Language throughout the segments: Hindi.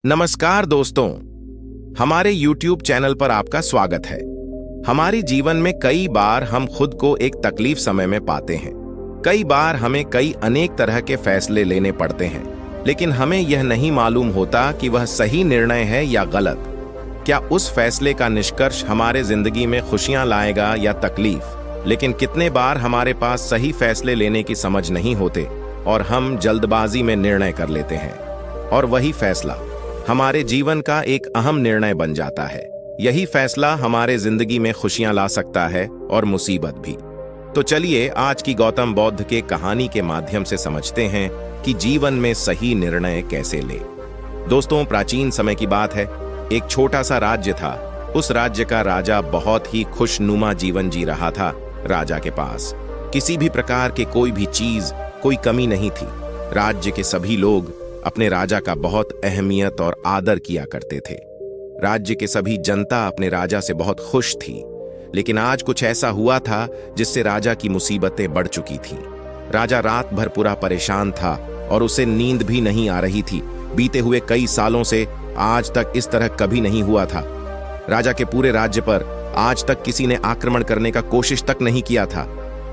नमस्कार दोस्तों, हमारे YouTube चैनल पर आपका स्वागत है। हमारे जीवन में कई बार हम खुद को एक तकलीफ समय में पाते हैं। कई बार हमें अनेक तरह के फैसले लेने पड़ते हैं, लेकिन हमें यह नहीं मालूम होता कि वह सही निर्णय है या गलत। क्या उस फैसले का निष्कर्ष हमारे जिंदगी में खुशियां लाएगा या तकलीफ। लेकिन कितने बार हमारे पास सही फैसले लेने की समझ नहीं होते और हम जल्दबाजी में निर्णय कर लेते हैं, और वही फैसला हमारे जीवन का एक अहम निर्णय बन जाता है। यही फैसला हमारे जिंदगी में खुशियां ला सकता है और मुसीबत भी। तो चलिए आज की गौतम बुद्ध के कहानी के माध्यम से समझते हैं कि जीवन में सही निर्णय कैसे ले। दोस्तों, प्राचीन समय की बात है। एक छोटा सा राज्य था। उस राज्य का राजा बहुत ही खुशनुमा जीवन जी रहा था। राजा के पास किसी भी प्रकार के कोई भी चीज, कोई कमी नहीं थी। राज्य के सभी लोग अपने राजा का बहुत अहमियत और आदर किया करते थे। राज्य के सभी जनता अपने राजा से बहुत खुश थी। लेकिन आज कुछ ऐसा हुआ था जिससे राजा की मुसीबतें बढ़ चुकी थी। राजा रात भर पूरा परेशान था और उसे नींद भी नहीं आ रही थी। बीते हुए कई सालों से आज तक इस तरह कभी नहीं हुआ था। राजा के पूरे राज्य पर आज तक किसी ने आक्रमण करने का कोशिश तक नहीं किया था,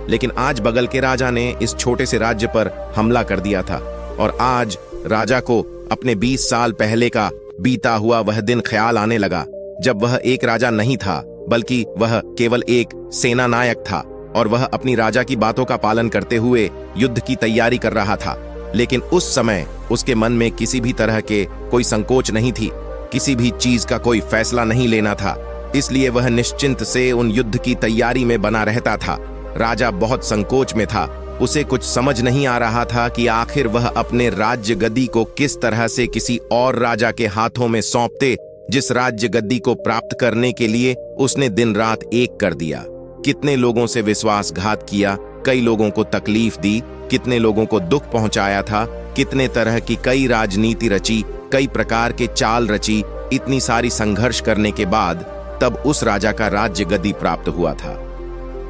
लेकिन आज बगल के राजा ने इस छोटे से राज्य पर हमला कर दिया था। और आज राजा को अपने 20 साल पहले का बीता हुआ वह दिन ख्याल आने लगा, जब वह एक राजा नहीं था बल्कि वह केवल एक सेना नायक था, और वह अपनी राजा की बातों का पालन करते हुए युद्ध की तैयारी कर रहा था। लेकिन उस समय उसके मन में किसी भी तरह के कोई संकोच नहीं थी, किसी भी चीज का कोई फैसला नहीं लेना था। इसलिए वह निश्चिंत से उन युद्ध की तैयारी में बना रहता था। राजा बहुत संकोच में था। उसे कुछ समझ नहीं आ रहा था कि आखिर वह अपने राज्य गद्दी को किस तरह से किसी और राजा के हाथों में सौंपते, जिस राज्य गद्दी को प्राप्त करने के लिए उसने दिन रात एक कर दिया। कितने लोगों से विश्वासघात किया, कई लोगों को तकलीफ दी, कितने लोगों को दुख पहुंचाया था, कितने तरह की कई राजनीति रची, कई प्रकार के चाल रची। इतनी सारी संघर्ष करने के बाद तब उस राजा का राज्य गद्दी प्राप्त हुआ था।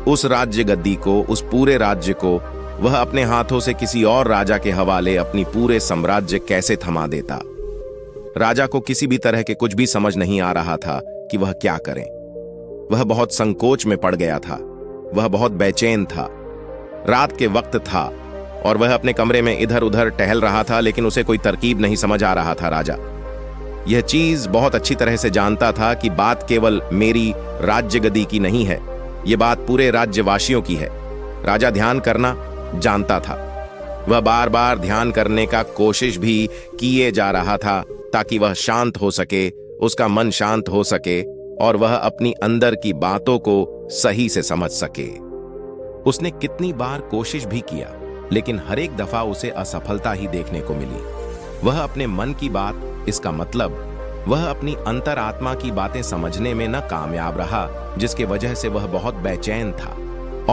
उस राज्य गद्दी को, उस पूरे राज्य को वह अपने हाथों से किसी और राजा के हवाले अपनी पूरे साम्राज्य कैसे थमा देता। राजा को किसी भी तरह के कुछ भी समझ नहीं आ रहा था कि वह क्या करे। वह बहुत संकोच में पड़ गया था। वह बहुत बेचैन था। रात के वक्त था और वह अपने कमरे में इधर उधर टहल रहा था, लेकिन उसे कोई तरकीब नहीं समझ आ रहा था। राजा यह चीज बहुत अच्छी तरह से जानता था कि बात केवल मेरी राज्य गद्दी की नहीं है, यह बात पूरे राज्यवासियों की है। राजा ध्यान करना जानता था। वह बार बार ध्यान करने का कोशिश भी किए जा रहा था ताकि वह शांत हो सके, उसका मन शांत हो सके और वह अपनी अंदर की बातों को सही से समझ सके। उसने कितनी बार कोशिश भी किया, लेकिन हर एक दफा उसे असफलता ही देखने को मिली। वह अपने मन की बात, इसका मतलब वह अपनी अंतरात्मा की बातें समझने में न कामयाब रहा, जिसके वजह से वह बहुत बेचैन था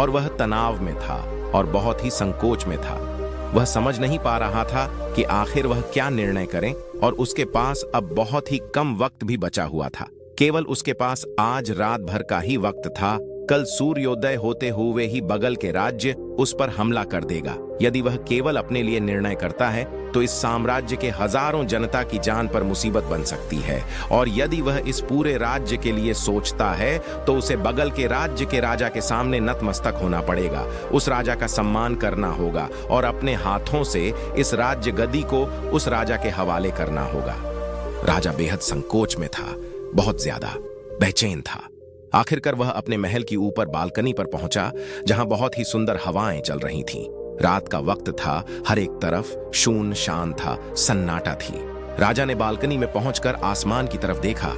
और वह तनाव में था और बहुत ही संकोच में था। वह समझ नहीं पा रहा था कि आखिर वह क्या निर्णय करें, और उसके पास अब बहुत ही कम वक्त भी बचा हुआ था। केवल उसके पास आज रात भर का ही वक्त था। कल सूर्योदय होते हुए ही बगल के राज्य उस पर हमला कर देगा। यदि वह केवल अपने लिए निर्णय करता है तो इस साम्राज्य के हजारों जनता की जान पर मुसीबत बन सकती है, और यदि वह इस पूरे राज्य के लिए सोचता है तो उसे बगल के राज्य के राजा के सामने नतमस्तक होना पड़ेगा। उस राजा का सम्मान करना होगा और अपने हाथों से इस राज्य गद्दी को उस राजा के हवाले करना होगा। राजा बेहद संकोच में था, बहुत ज्यादा बेचैन था। आखिरकार वह अपने महल की ऊपर बालकनी पर पहुंचा, जहां बहुत ही सुंदर हवाएं चल रही थीं। रात का वक्त था, हर एक तरफ शून्य शांत था, सन्नाटा थी। राजा ने बालकनी में पहुंचकर आसमान की तरफ देखा।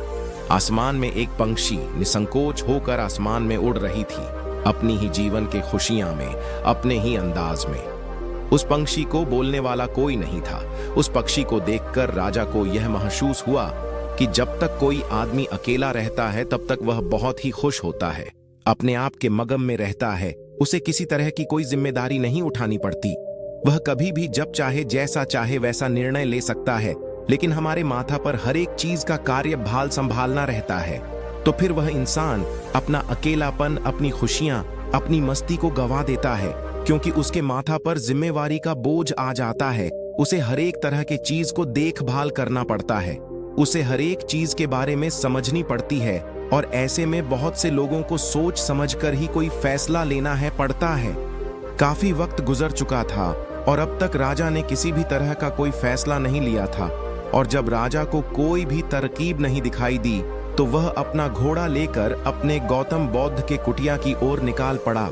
आसमान में एक पंछी निसंकोच होकर आसमान में उड़ रही थी, अपनी ही जीवन के खुशियां में, अपने ही अंदाज में। उस पंछी को बोलने वाला कोई नहीं था। उस पक्षी को देखकर राजा को यह महसूस हुआ कि जब तक कोई आदमी अकेला रहता है तब तक वह बहुत ही खुश होता है, अपने आप के मगम में रहता है। उसे किसी तरह की कोई जिम्मेदारी नहीं उठानी पड़ती। वह कभी भी जब चाहे, जैसा चाहे वैसा निर्णय ले सकता है। लेकिन हमारे माथा पर हर एक चीज का कार्यभार संभालना रहता है, तो फिर वह इंसान अपना अकेलापन, अपनी खुशियां, अपनी मस्ती को गवा देता है, क्योंकि उसके माथा पर जिम्मेवारी का बोझ आ जाता है। उसे हर एक तरह के चीज को देखभाल करना पड़ता है। उसे हर एक चीज के बारे में समझनी पड़ती है और ऐसे में बहुत से लोगों को सोच समझकर ही कोई फैसला लेना है पड़ता है। काफी वक्त गुजर चुका था और अब तक राजा ने किसी भी तरह का कोई फैसला नहीं लिया था, और जब राजा को कोई भी तरकीब नहीं दिखाई दी तो वह अपना घोड़ा लेकर अपने गौतम बौद्ध के कुटिया की ओर निकाल पड़ा।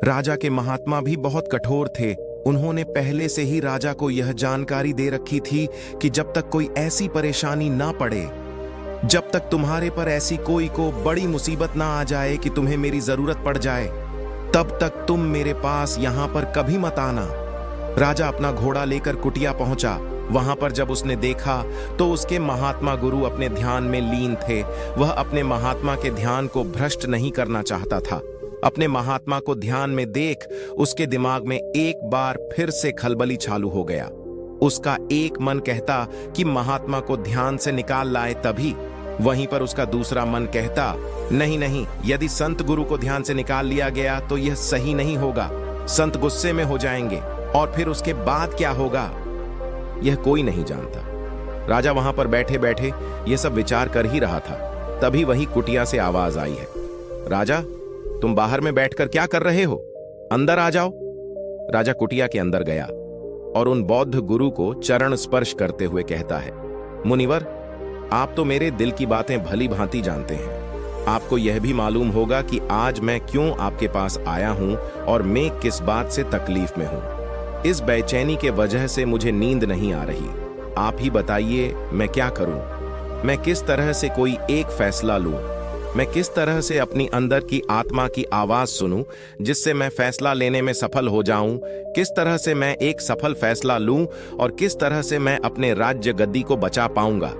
राजा के महात्मा भी बहुत कठोर थे। उन्होंने पहले से ही राजा को यह जानकारी दे रखी थी कि जब तक कोई ऐसी परेशानी ना पड़े, जब तक तुम्हारे पर ऐसी कोई को बड़ी मुसीबत ना आ जाए कि तुम्हें मेरी जरूरत पड़ जाए, तब तक तुम मेरे पास यहाँ पर कभी मत आना। राजा अपना घोड़ा लेकर कुटिया पहुंचा। वहां पर जब उसने देखा तो उसके महात्मा गुरु अपने ध्यान में लीन थे। वह अपने महात्मा के ध्यान को भ्रष्ट नहीं करना चाहता था। अपने महात्मा को ध्यान में देख उसके दिमाग में एक बार फिर से खलबली चालू हो गया। उसका एक मन कहता कि महात्मा को ध्यान से निकाल लाए तभी, वहीं पर उसका दूसरा मन कहता नहीं नहीं, यदि संत गुरु को ध्यान से निकाल लिया गया तो यह सही नहीं होगा, संत गुस्से में हो जाएंगे और फिर उसके बाद क्या होगा, यह कोई नहीं जानता। राजा वहां पर बैठे बैठे यह सब विचार कर ही रहा था, तभी वही कुटिया से आवाज आई है, राजा तुम बाहर में बैठकर क्या कर रहे हो, अंदर आ जाओ। राजा कुटिया के अंदर गया और उन बौद्ध गुरु को चरण स्पर्श करते हुए कहता है, मुनिवर आप तो मेरे दिल की बातें भली भांति जानते हैं। आपको यह भी मालूम होगा कि आज मैं क्यों आपके पास आया हूं और मैं किस बात से तकलीफ में हूं। इस बेचैनी के वजह से मुझे नींद नहीं आ रही। आप ही बताइए मैं क्या करूं? मैं किस तरह से कोई एक फैसला लूं? मैं किस तरह से अपनी अंदर की आत्मा की आवाज सुनूं जिससे मैं फैसला लेने में सफल हो जाऊं? किस तरह से मैं एक सफल फैसला लूं और किस तरह से मैं अपने राज्य गद्दी को बचा पाऊंगा?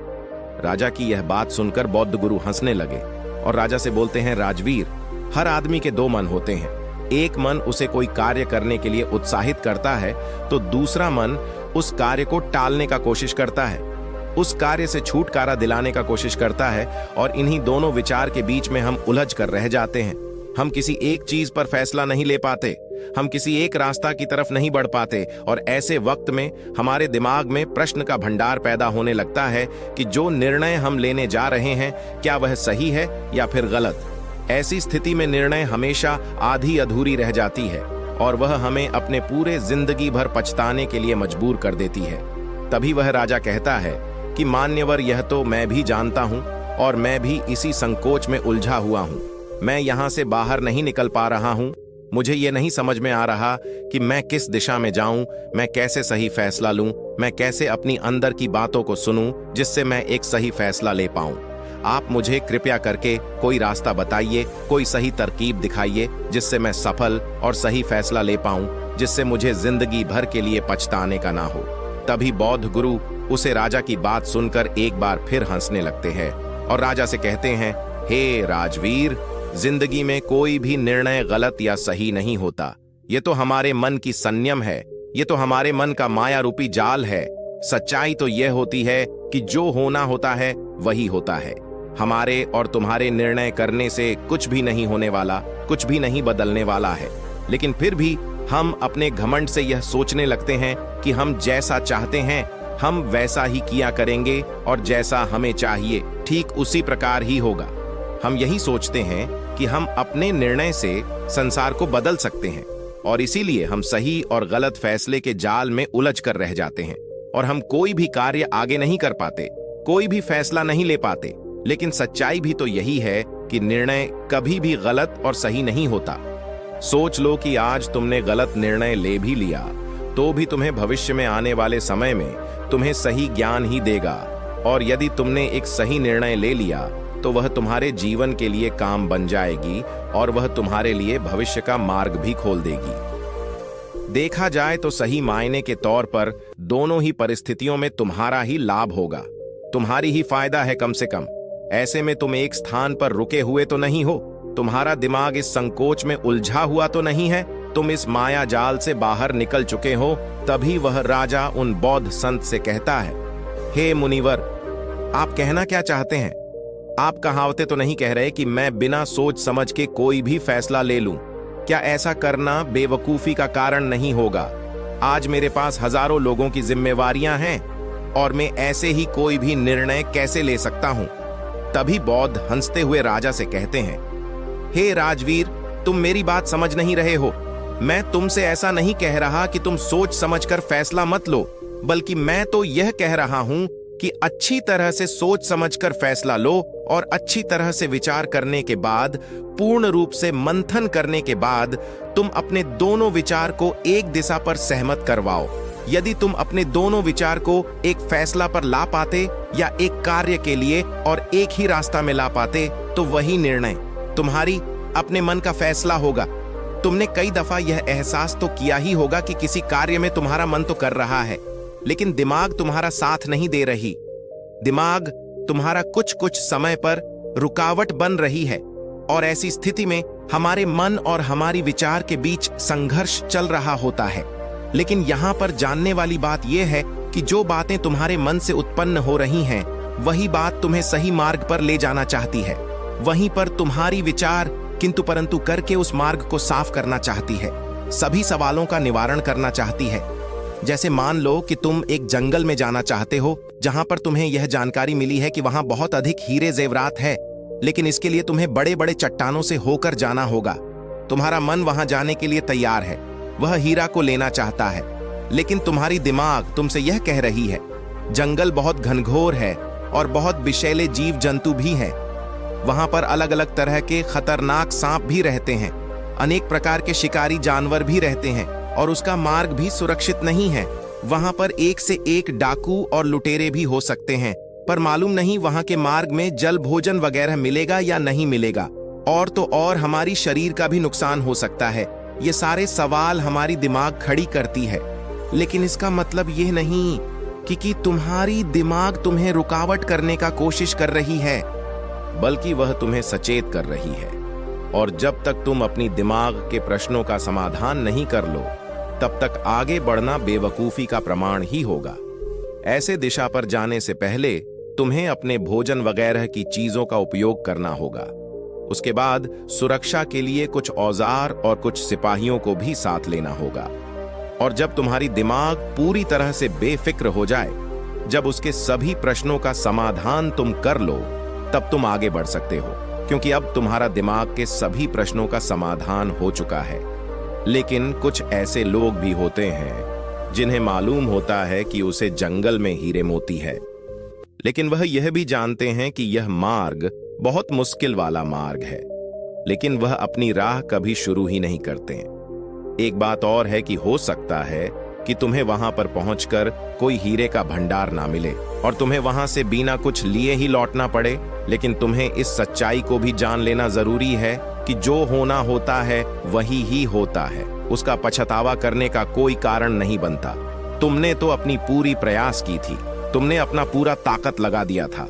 राजा की यह बात सुनकर बौद्ध गुरु हंसने लगे और राजा से बोलते हैं, राजवीर, हर आदमी के दो मन होते हैं। एक मन उसे कोई कार्य करने के लिए उत्साहित करता है तो दूसरा मन उस कार्य को टालने का कोशिश करता है, उस कार्य से छुटकारा दिलाने का कोशिश करता है, और इन्हीं दोनों विचार के बीच में हम उलझ कर रह जाते हैं। हम किसी एक चीज पर फैसला नहीं ले पाते, हम किसी एक रास्ता की तरफ नहीं बढ़ पाते, और ऐसे वक्त में हमारे दिमाग में प्रश्न का भंडार पैदा होने लगता है कि जो निर्णय हम लेने जा रहे हैं क्या वह सही है या फिर गलत। ऐसी स्थिति में निर्णय हमेशा आधी अधूरी रह जाती है और वह हमें अपने पूरे जिंदगी भर पछताने के लिए मजबूर कर देती है। तभी वह राजा कहता है कि मान्यवर, यह तो मैं भी जानता हूं और मैं भी इसी संकोच में उलझा हुआ हूं। मैं यहां से बाहर नहीं निकल पा रहा हूं। मुझे ये नहीं समझ में आ रहा कि मैं किस दिशा में जाऊं, मैं कैसे सही फैसला लूं, मैं कैसे अपनी अंदर की बातों को सुनूं जिससे मैं एक सही फैसला ले पाऊं। आप मुझे कृपया करके कोई रास्ता बताइए, कोई सही तरकीब दिखाइए जिससे मैं सफल और सही फैसला ले पाऊं, जिससे मुझे जिंदगी भर के लिए पछताने का ना हो। तभी बौद्ध गुरु उसे राजा की बात सुनकर एक बार फिर हंसने लगते हैं और राजा से कहते हैं, हे राजवीर, जिंदगी में कोई भी निर्णय गलत या सही नहीं होता। ये तो हमारे मन की संयम है, ये तो हमारे मन का माया रूपी जाल है। सच्चाई तो यह होती है कि जो होना होता है वही होता है। हमारे और तुम्हारे निर्णय करने से कुछ भी नहीं होने वाला, कुछ भी नहीं बदलने वाला है। लेकिन फिर भी हम अपने घमंड से यह सोचने लगते हैं कि हम जैसा चाहते हैं हम वैसा ही किया करेंगे और जैसा हमें चाहिए ठीक उसी प्रकार ही होगा। हम यही सोचते हैं कि हम अपने निर्णय से संसार को बदल सकते हैं और इसीलिए हम सही और गलत फैसले के जाल में उलझ कर रह जाते हैं और हम कोई भी कार्य आगे नहीं कर पाते, कोई भी फैसला नहीं ले पाते। लेकिन सच्चाई भी तो यही है कि निर्णय कभी भी गलत और सही नहीं होता। सोच लो कि आज तुमने गलत निर्णय ले भी लिया तो भी तुम्हें भविष्य में आने वाले समय में तुम्हें सही ज्ञान ही देगा, और यदि तुमने एक सही निर्णय ले लिया तो वह तुम्हारे जीवन के लिए काम बन जाएगी और वह तुम्हारे लिए भविष्य का मार्ग भी खोल देगी। देखा जाए तो सही मायने के तौर पर दोनों ही परिस्थितियों में तुम्हारा ही लाभ होगा, तुम्हारी ही फायदा है कम से कम। ऐसे में तुम एक स्थान पर रुके हुए तो नहीं हो, तुम्हारा दिमाग इस संकोच में उलझा हुआ तो नहीं है, तुम इस माया जाल से बाहर निकल चुके हो। तभी वह राजा उन बौद्ध संत से कहता है, हे मुनिवर, आप कहना क्या चाहते हैं? आप कहावतें तो नहीं कह रहे कि मैं बिना सोच समझ के कोई भी फैसला ले लूं? क्या ऐसा करना बेवकूफी का कारण नहीं होगा? आज मेरे पास हजारों लोगों की जिम्मेवारियां हैं, और मैं ऐसे ही कोई भी निर्णय कैसे ले सकता हूं? तभी बौद्ध हंसते हुए राजा से कहते हैं, हे राजवीर, तुम मेरी बात समझ नहीं रहे हो। मैं तुमसे ऐसा नहीं कह रहा कि तुम सोच समझकर फैसला मत लो, बल्कि मैं तो यह कह रहा हूं कि अच्छी तरह से सोच समझकर फैसला लो और अच्छी तरह से विचार करने के बाद, पूर्ण रूप से मंथन करने के बाद तुम अपने दोनों विचार को एक दिशा पर सहमत करवाओ। यदि तुम अपने दोनों विचार को एक फैसला पर ला पाते या एक कार्य के लिए और एक ही रास्ता में ला पाते, तो वही निर्णय तुम्हारी अपने मन का फैसला होगा। तुमने कई दफा यह एहसास तो किया ही होगा कि किसी कार्य में तुम्हारा मन तो कर रहा है, लेकिन दिमाग तुम्हारा साथ नहीं दे रही। दिमाग तुम्हारा कुछ कुछ समय पर रुकावट बन रही है, और ऐसी स्थिति में हमारे मन और हमारी विचार के बीच संघर्ष चल रहा होता है। लेकिन यहाँ पर जानने वाली बात यह है कि जो बातें तुम्हारे मन से उत्पन्न हो रही हैं, वही बात तुम्हें सही मार्ग पर ले जाना चाहती है। वहीं पर तुम्हारी विचार किंतु परंतु करके उस मार्ग को साफ करना चाहती है, सभी सवालों का निवारण करना चाहती है। जैसे मान लो कि तुम एक जंगल में जाना चाहते हो, जहां पर तुम्हें यह जानकारी मिली है कि वहां बहुत अधिक हीरे जेवरात है, लेकिन इसके लिए तुम्हें बड़े बड़े चट्टानों से होकर जाना होगा। तुम्हारा मन वहां जाने के लिए तैयार है, वह हीरा को लेना चाहता है, लेकिन तुम्हारी दिमाग तुमसे यह कह रही है, जंगल बहुत घनघोर है और बहुत विषैले जीव जंतु भी हैं। वहां पर अलग अलग तरह के खतरनाक सांप भी रहते हैं, अनेक प्रकार के शिकारी जानवर भी रहते हैं, और उसका मार्ग भी सुरक्षित नहीं है। वहां पर एक से एक डाकू और लुटेरे भी हो सकते हैं, पर मालूम नहीं वहां के मार्ग में जल भोजन वगैरह मिलेगा या नहीं मिलेगा, और तो और हमारी शरीर का भी नुकसान हो सकता है। ये सारे सवाल हमारी दिमाग खड़ी करती है, लेकिन इसका मतलब यह नहीं कि तुम्हारी दिमाग तुम्हें रुकावट करने का कोशिश कर रही है, बल्कि वह तुम्हें सचेत कर रही है। और जब तक तुम अपनी दिमाग के प्रश्नों का समाधान नहीं कर लो, तब तक आगे बढ़ना बेवकूफी का प्रमाण ही होगा। ऐसे दिशा पर जाने से पहले तुम्हें अपने भोजन वगैरह की चीजों का उपयोग करना होगा। उसके बाद सुरक्षा के लिए कुछ औजार और कुछ सिपाहियों को भी साथ लेना होगा। और जब तुम्हारी दिमाग पूरी तरह से बेफिक्र हो जाए, जब उसके सभी प्रश्नों का समाधान तुम कर लो, तब तुम आगे बढ़ सकते हो, क्योंकि अब तुम्हारा दिमाग के सभी प्रश्नों का समाधान हो चुका है। लेकिन कुछ ऐसे लोग भी होते हैं जिन्हें मालूम होता है कि उसे जंगल में हीरे मोती है, लेकिन वह यह भी जानते हैं कि यह मार्ग बहुत मुश्किल वाला मार्ग है, लेकिन वह अपनी राह कभी शुरू ही नहीं करते हैं। एक बात और है कि हो सकता है कि तुम्हें वहां पर पहुंचकर कोई हीरे का भंडार ना मिले और तुम्हें वहां से बिना कुछ लिए ही लौटना पड़े, लेकिन तुम्हें इस सच्चाई को भी जान लेना जरूरी है कि जो होना होता है वही ही होता है। उसका पछतावा करने का कोई कारण नहीं बनता। तुमने तो अपनी पूरी प्रयास की थी, तुमने अपना पूरा ताकत लगा दिया था,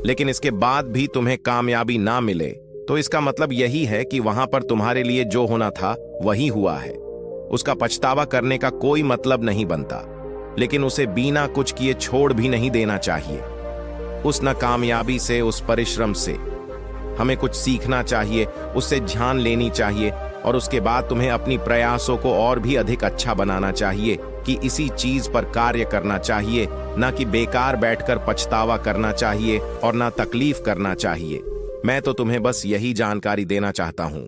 लेकिन इसके बाद भी तुम्हें कामयाबी ना मिले, तो इसका मतलब यही है कि वहां पर तुम्हारे लिए जो होना था वही हुआ है। उसका पछतावा करने का कोई मतलब नहीं बनता, लेकिन उसे बिना कुछ किए छोड़ भी नहीं देना चाहिए। उस नाकामयाबी से, उस परिश्रम से हमें कुछ सीखना चाहिए, उससे ध्यान लेनी चाहिए, और उसके बाद तुम्हें अपनी प्रयासों को और भी अधिक अच्छा बनाना चाहिए कि इसी चीज पर कार्य करना चाहिए, ना कि बेकार बैठकर पछतावा करना चाहिए और ना तकलीफ करना चाहिए। मैं तो तुम्हें बस यही जानकारी देना चाहता हूं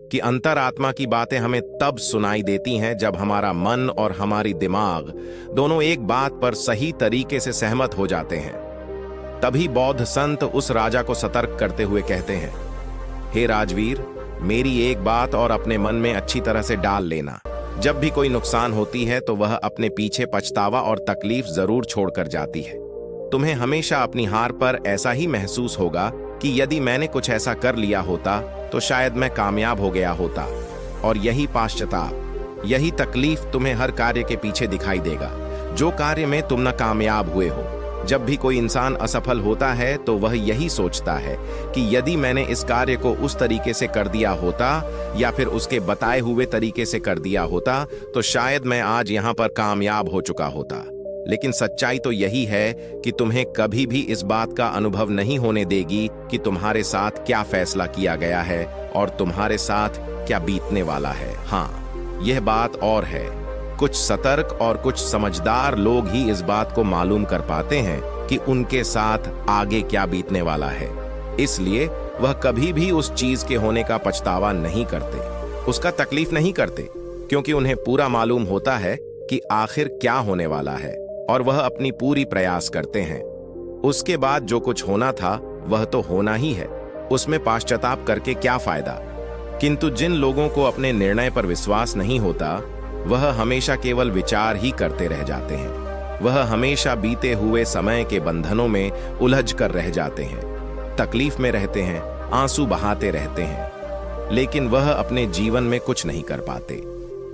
कि अंतरात्मा की बातें हमें तब सुनाई देती हैं जब हमारा मन और हमारी दिमाग दोनों एक बात पर सही तरीके से सहमत हो जाते हैं। तभी बौद्ध संत उस राजा को सतर्क करते हुए कहते हैं, हे राजवीर, मेरी एक बात और अपने मन में अच्छी तरह से डाल लेना। जब भी कोई नुकसान होती है तो वह अपने पीछे पछतावा और तकलीफ जरूर छोड़कर जाती है। तुम्हें हमेशा अपनी हार पर ऐसा ही महसूस होगा कि यदि मैंने कुछ ऐसा कर लिया होता तो शायद मैं कामयाब हो गया होता, और यही पाश्चाताप, यही तकलीफ तुम्हें हर कार्य के पीछे दिखाई देगा जो कार्य में तुम न कामयाब हुए हो। जब भी कोई इंसान असफल होता है तो वह यही सोचता है कि यदि मैंने इस कार्य को उस तरीके से कर दिया होता या फिर उसके बताए हुए तरीके से कर दिया होता तो शायद मैं आज यहाँ पर कामयाब हो चुका होता। लेकिन सच्चाई तो यही है कि तुम्हें कभी भी इस बात का अनुभव नहीं होने देगी कि तुम्हारे साथ क्या फैसला किया गया है और तुम्हारे साथ क्या बीतने वाला है। हाँ, यह बात और है, कुछ सतर्क और कुछ समझदार लोग ही इस बात को मालूम कर पाते हैं कि उनके साथ आगे क्या बीतने वाला है। इसलिए वह कभी भी उस चीज के होने का पछतावा नहीं करते, उसका तकलीफ नहीं करते, क्योंकि उन्हें पूरा मालूम होता है कि आखिर क्या होने वाला है और वह अपनी पूरी प्रयास करते हैं। उसके बाद जो कुछ होना था वह तो होना ही है, उसमें पाश्चाताप करके क्या फायदा। किंतु जिन लोगों को अपने निर्णय पर विश्वास नहीं होता, वह हमेशा केवल विचार ही करते रह जाते हैं। वह हमेशा बीते हुए समय के बंधनों में उलझ कर रह जाते हैं, तकलीफ में रहते हैं, आंसू बहाते रहते हैं, लेकिन वह अपने जीवन में कुछ नहीं कर पाते।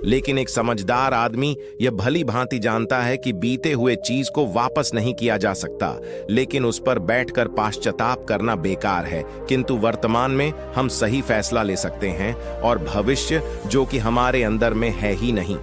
लेकिन एक समझदार आदमी यह भली भांति जानता है कि बीते हुए चीज को वापस नहीं किया जा सकता, लेकिन उस पर बैठकर पाश्चाताप करना बेकार है। किंतु वर्तमान में हम सही फैसला ले सकते हैं और भविष्य जो कि हमारे अंदर में है ही नहीं।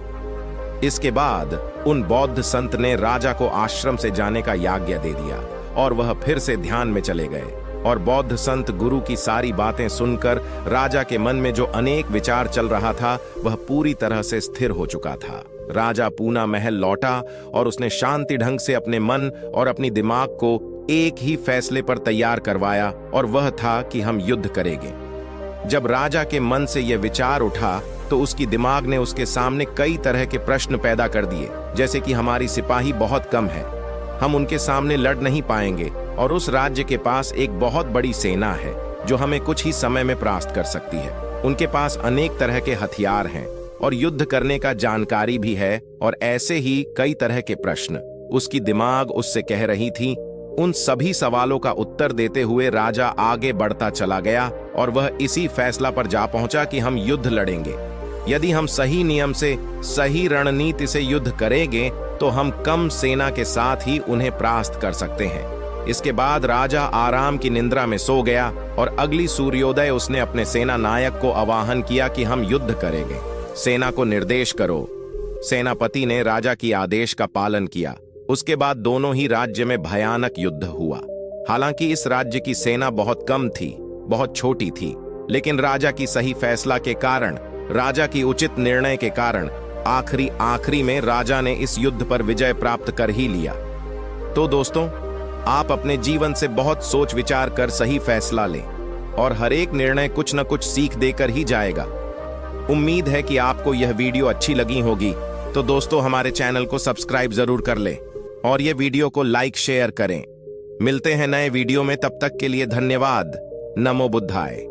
इसके बाद उन बौद्ध संत ने राजा को आश्रम से जाने का आज्ञा दे दिया और वह फिर से ध्यान में चले गए। और बौद्ध संत गुरु की सारी बातें सुनकर राजा के मन में जो अनेक विचार चल रहा था वह पूरी तरह से स्थिर हो चुका था। राजा पूना महल लौटा और उसने शांति ढंग से अपने मन और अपनी दिमाग को एक ही फैसले पर तैयार करवाया, और वह था कि हम युद्ध करेंगे। जब राजा के मन से यह विचार उठा तो उसकी दिमाग ने उसके सामने कई तरह के प्रश्न पैदा कर दिए, जैसे कि हमारी सिपाही बहुत कम है, हम उनके सामने लड़ नहीं पाएंगे, और उस राज्य के पास एक बहुत बड़ी सेना है जो हमें कुछ ही समय में परास्त कर सकती है। उनके पास अनेक तरह के हथियार हैं और युद्ध करने का जानकारी भी है, और ऐसे ही कई तरह के प्रश्न उसकी दिमाग उससे कह रही थी। उन सभी सवालों का उत्तर देते हुए राजा आगे बढ़ता चला गया और वह इसी फैसला पर जा पहुंचा कि हम युद्ध लड़ेंगे। यदि हम सही नियम से, सही रणनीति से युद्ध करेंगे तो हम कम सेना के साथ ही उन्हें परास्त कर सकते हैं। इसके बाद राजा आराम की निंद्रा में सो गया और अगली सूर्योदय उसने अपने सेना नायक को आवाहन किया कि हम युद्ध करेंगे, सेना को निर्देश करो। सेनापति ने राजा की आदेश का पालन किया। उसके बाद दोनों ही राज्य में भयानक युद्ध हुआ। हालांकि इस राज्य की सेना बहुत कम थी, बहुत छोटी थी, लेकिन राजा की सही फैसला के कारण, राजा की उचित निर्णय के कारण आखिरी में राजा ने इस युद्ध पर विजय प्राप्त कर ही लिया। तो दोस्तों, आप अपने जीवन से बहुत सोच विचार कर सही फैसला लें, और हर एक निर्णय कुछ न कुछ सीख देकर ही जाएगा। उम्मीद है कि आपको यह वीडियो अच्छी लगी होगी। तो दोस्तों, हमारे चैनल को सब्सक्राइब जरूर कर लें और यह वीडियो को लाइक शेयर करें। मिलते हैं नए वीडियो में, तब तक के लिए धन्यवाद। नमो बुद्धाय।